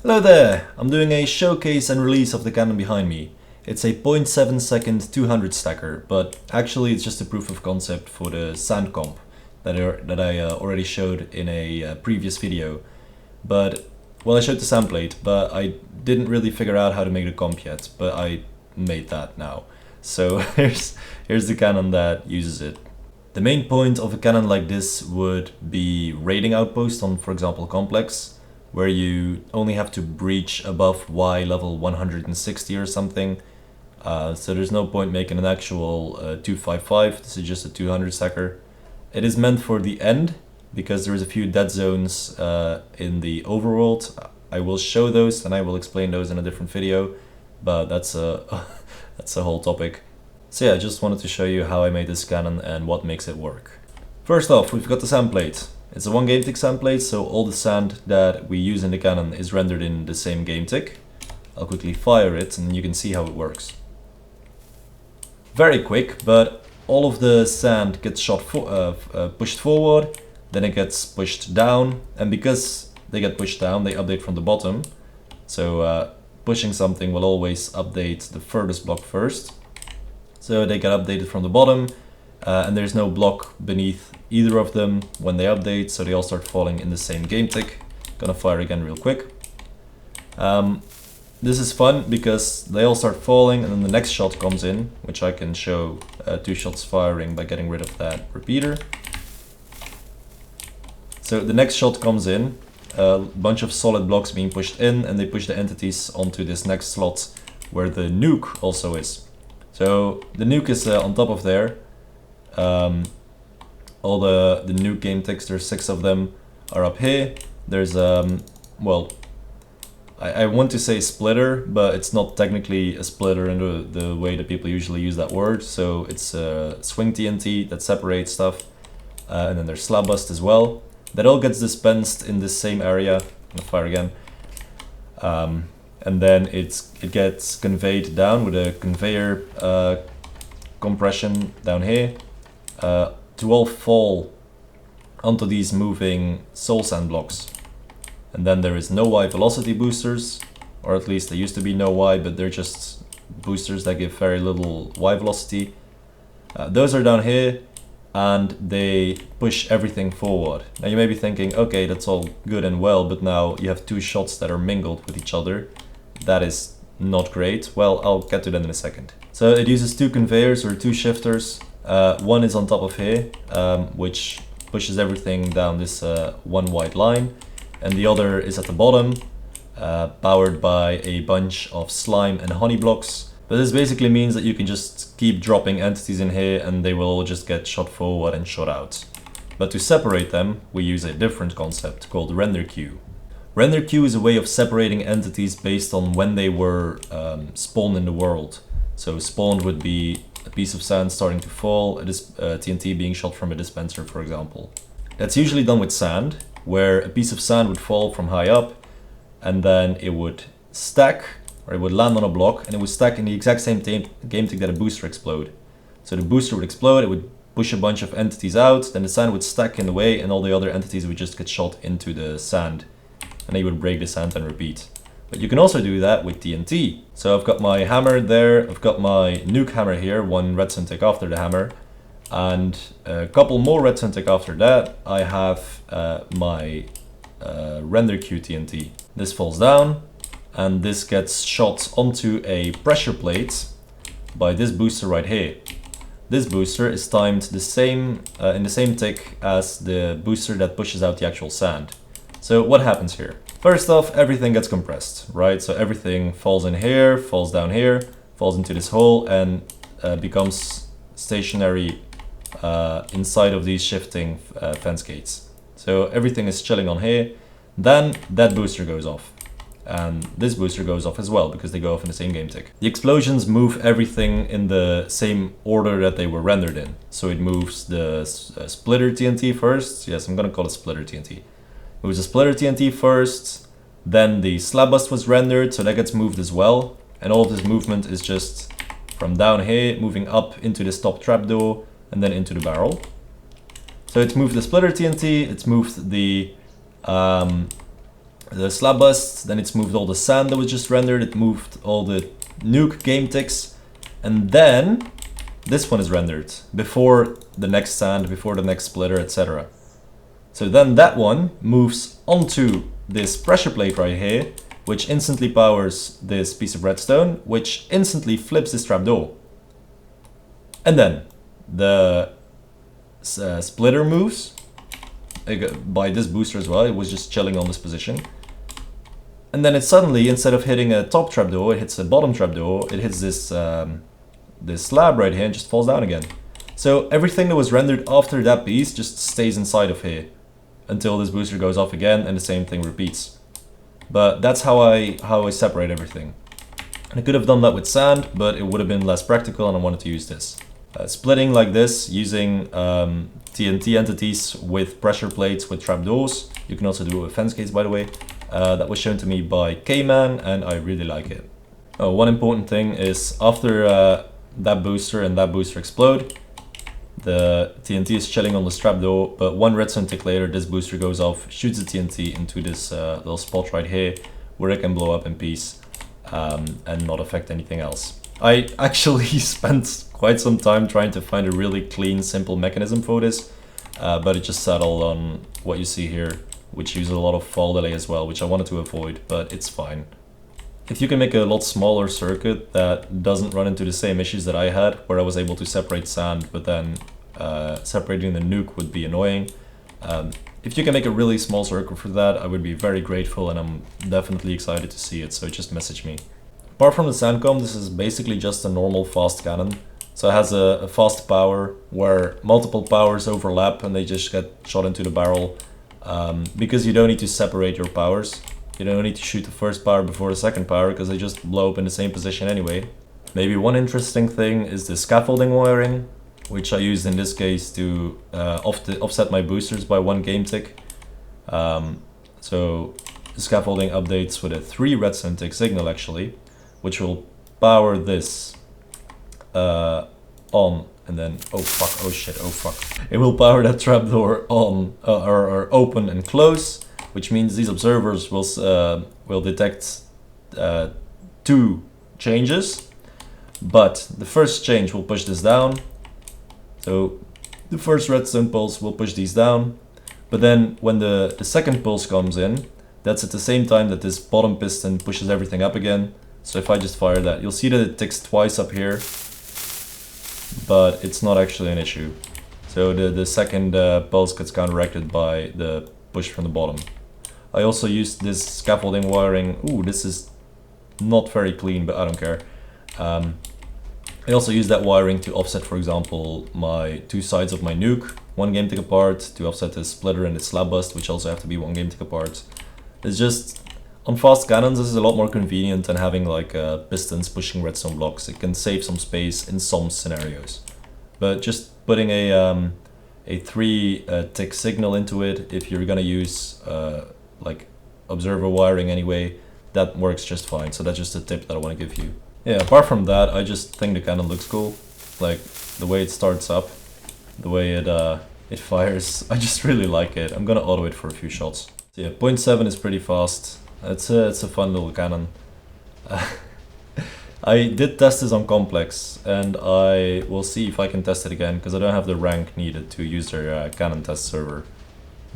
Hello there! I'm doing a showcase and release of the cannon behind me. It's a 0.7 second 200 stacker, but actually it's just a proof of concept for the sandcomp that I already showed in a previous video. But, well, I showed the sandplate, but I didn't really figure out how to make the comp yet, but I made that now. So here's the cannon that uses it. The main point of a cannon like this would be raiding outpost on, for example, complex, where you only have to breach above Y level 160 or something. So there's no point making an actual 255, this is just a 200 stacker. It is meant for the end, because there's a few dead zones in the overworld. I will show those and I will explain those in a different video, but that's a, that's a whole topic. So yeah, I just wanted to show you how I made this cannon and what makes it work. First off, we've got the sandplate. It's a one game tick sandplate, so all the sand that we use in the cannon is rendered in the same game tick. I'll quickly fire it and you can see how it works. Very quick, but all of the sand gets pushed forward, then it gets pushed down, and because they get pushed down, they update from the bottom. So pushing something will always update the furthest block first. So they get updated from the bottom, and there's no block beneath either of them when they update, so they all start falling in the same game tick. Gonna fire again real quick. This is fun because they all start falling and then the next shot comes in, which I can show 2 shots firing by getting rid of that repeater. So the next shot comes in, a bunch of solid blocks being pushed in, and they push the entities onto this next slot where the nuke also is. So the nuke is on top of there. All the nuke game ticks, there's 6 of them, are up here. There's, well, I want to say splitter, but it's not technically a splitter in the way that people usually use that word. So it's swing TNT that separates stuff, and then there's slab bust as well. That all gets dispensed in this same area. I'm gonna fire again. And then it gets conveyed down with a conveyor compression down here to all fall onto these moving soul sand blocks. And then there is no Y velocity boosters, or at least they used to be no Y, but they're just boosters that give very little Y velocity. Those are down here, and they push everything forward. Now you may be thinking, okay, that's all good and well, but now you have 2 shots that are mingled with each other. That is not great. Well, I'll get to that in a second. So it uses 2 conveyors or 2 shifters. One is on top of here, which pushes everything down this one white line, and the other is at the bottom, powered by a bunch of slime and honey blocks. But this basically means that you can just keep dropping entities in here and they will all just get shot forward and shot out. But to separate them, we use a different concept called render queue. Render queue is a way of separating entities based on when they were spawned in the world. So spawned would be a piece of sand starting to fall, a TNT being shot from a dispenser, for example. That's usually done with sand, where a piece of sand would fall from high up, and then it would stack, or it would land on a block, and it would stack in the exact same game tick that a booster explode. So the booster would explode, it would push a bunch of entities out, then the sand would stack in the way, and all the other entities would just get shot into the sand. And then you would break the sand and repeat. But you can also do that with TNT. So I've got my hammer there, I've got my nuke hammer here, 1 redstone tick after the hammer, and a couple more redstone tick after that. I have my render queue TNT. This falls down, and this gets shot onto a pressure plate by this booster right here. This booster is timed the same in the same tick as the booster that pushes out the actual sand. So what happens here? First off, everything gets compressed, right? So everything falls in here, falls down here, falls into this hole, and becomes stationary inside of these shifting fence gates. So everything is chilling on here. Then that booster goes off. And this booster goes off as well, because they go off in the same game tick. The explosions move everything in the same order that they were rendered in. So it moves the splitter TNT first. Yes, I'm gonna call it splitter TNT. It was a splitter TNT first, then the slab bust was rendered, so that gets moved as well. And all of this movement is just from down here, moving up into this top trapdoor, and then into the barrel. So it's moved the splitter TNT, it's moved the the slab bust, then it's moved all the sand that was just rendered, it moved all the nuke game ticks, and then this one is rendered before the next sand, before the next splitter, etc. So then that one moves onto this pressure plate right here, which instantly powers this piece of redstone, which instantly flips this trapdoor. And then the splitter moves by this booster as well. It was just chilling on this position. And then it suddenly, instead of hitting a top trapdoor, it hits a bottom trapdoor. It hits this this slab right here and just falls down again. So everything that was rendered after that piece just stays inside of here until this booster goes off again, and the same thing repeats. But that's how I separate everything. And I could have done that with sand, but it would have been less practical, and I wanted to use this. Splitting like this, using TNT entities with pressure plates with trapdoors. You can also do a fence gates, by the way. That was shown to me by K-Man, and I really like it. Oh, one important thing is after that booster and that booster explode, the TNT is chilling on this trapdoor, but one redstone tick later, this booster goes off, shoots the TNT into this little spot right here, where it can blow up in peace and not affect anything else. I actually spent quite some time trying to find a really clean, simple mechanism for this, but it just settled on what you see here, which uses a lot of fall delay as well, which I wanted to avoid, but it's fine. If you can make a lot smaller circuit that doesn't run into the same issues that I had, where I was able to separate sand, but then separating the nuke would be annoying. If you can make a really small circuit for that, I would be very grateful, and I'm definitely excited to see it, so just message me. Apart from the sandcomp, this is basically just a normal fast cannon. So it has a fast power where multiple powers overlap and they just get shot into the barrel. Because you don't need to separate your powers. You don't need to shoot the first power before the second power, because they just blow up in the same position anyway. Maybe one interesting thing is the scaffolding wiring, which I used in this case to offset my boosters by 1 game tick. So the scaffolding updates with a 3 redstone tick signal actually, which will power this on, and then oh fuck, oh shit, oh fuck. It will power that trapdoor on or open and close, which means these observers will detect 2 changes, but the first change will push this down. So the first redstone pulse will push these down, but then when the second pulse comes in, that's at the same time that this bottom piston pushes everything up again. So if I just fire that, you'll see that it ticks twice up here, but it's not actually an issue. So the second pulse gets counteracted by the push from the bottom. I also used this scaffolding wiring. Ooh, this is not very clean, but I don't care. I also used that wiring to offset, for example, my 2 sides of my nuke, 1 game tick apart, to offset the splitter and the slab bust, which also have to be 1 game tick apart. It's just, on fast cannons, this is a lot more convenient than having like pistons pushing redstone blocks. It can save some space in some scenarios. But just putting a 3 tick signal into it, if you're gonna use like observer wiring anyway, that works just fine. So that's just a tip that I want to give you. Yeah, apart from that, I just think the cannon looks cool. Like the way it starts up, the way it fires, I just really like it. I'm gonna auto it for a few shots. So yeah, 0.7 is pretty fast. It's a fun little cannon. I did test this on Complex, and I will see if I can test it again, because I don't have the rank needed to use their cannon test server.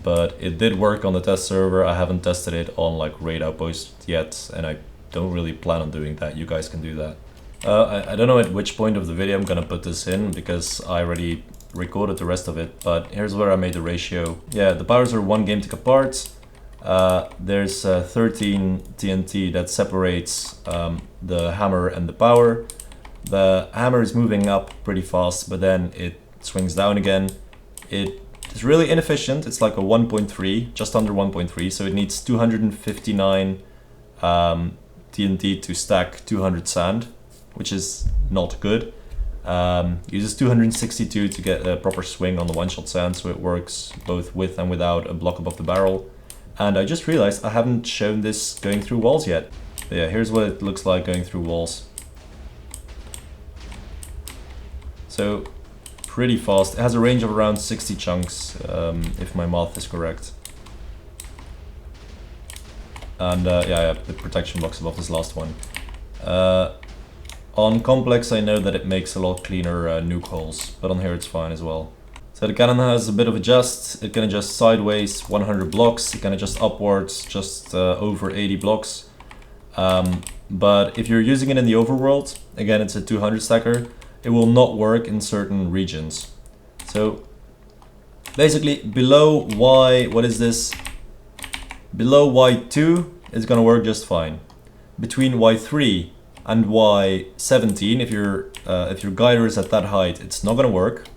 But it did work on the test server. I haven't tested it on like Raid Outpost yet, and I don't really plan on doing that. You guys can do that. I don't know at which point of the video I'm gonna put this in, because I already recorded the rest of it, but here's where I made the ratio. Yeah, the powers are 1 game tick apart. There's 13 TNT that separates the hammer and the power. The hammer is moving up pretty fast, but then it swings down again. It is really inefficient. It's like a 1.3, just under 1.3, so it needs 259 TNT to stack 200 sand, which is not good. Uses 262 to get a proper swing on the one-shot sand, so it works both with and without a block above the barrel. And I just realized I haven't shown this going through walls yet. But yeah, here's what it looks like going through walls. So, pretty fast. It has a range of around 60 chunks, if my math is correct. And yeah, the protection blocks above this last one. On complex, I know that it makes a lot cleaner nuke holes, but on here it's fine as well. So the cannon has a bit of adjust. It can adjust sideways 100 blocks. It can adjust upwards just over 80 blocks. But if you're using it in the overworld, again, it's a 200 stacker, it will not work in certain regions. So basically below Y, what is this? Below Y2 is gonna work just fine. Between Y3 and Y17, if your guider is at that height, it's not gonna work.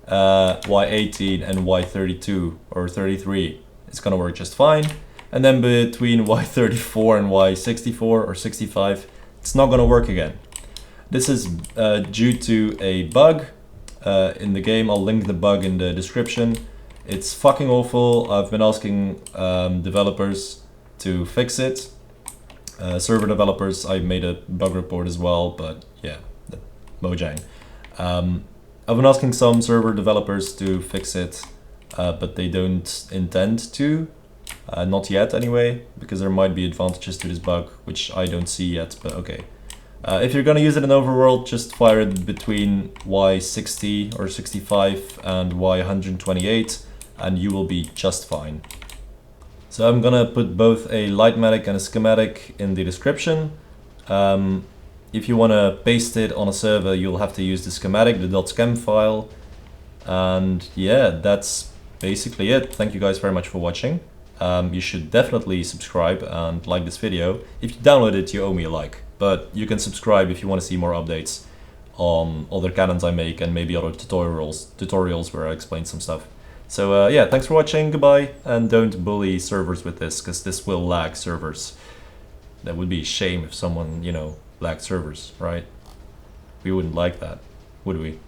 Y18 and Y32 or 33, it's gonna work just fine. And then between Y34 and Y64 or 65, it's not gonna work again. This is due to a bug in the game. I'll link the bug in the description. It's fucking awful. I've been asking developers to fix it. Server developers, I made a bug report as well, but yeah, Mojang. I've been asking some server developers to fix it, but they don't intend to. Not yet anyway, because there might be advantages to this bug, which I don't see yet, but okay. If you're gonna use it in overworld, just fire it between Y60 or 65 and Y128, and you will be just fine. So I'm gonna put both a Litematic and a Schematic in the description. If you wanna paste it on a server, you'll have to use the Schematic, the .schem file. And yeah, that's basically it. Thank you guys very much for watching. You should definitely subscribe and like this video. If you download it, you owe me a like. But you can subscribe if you want to see more updates on other cannons I make and maybe other tutorials where I explain some stuff. So yeah, thanks for watching, goodbye, and don't bully servers with this, because this will lag servers. That would be a shame if someone, you know, lagged servers, right? We wouldn't like that, would we?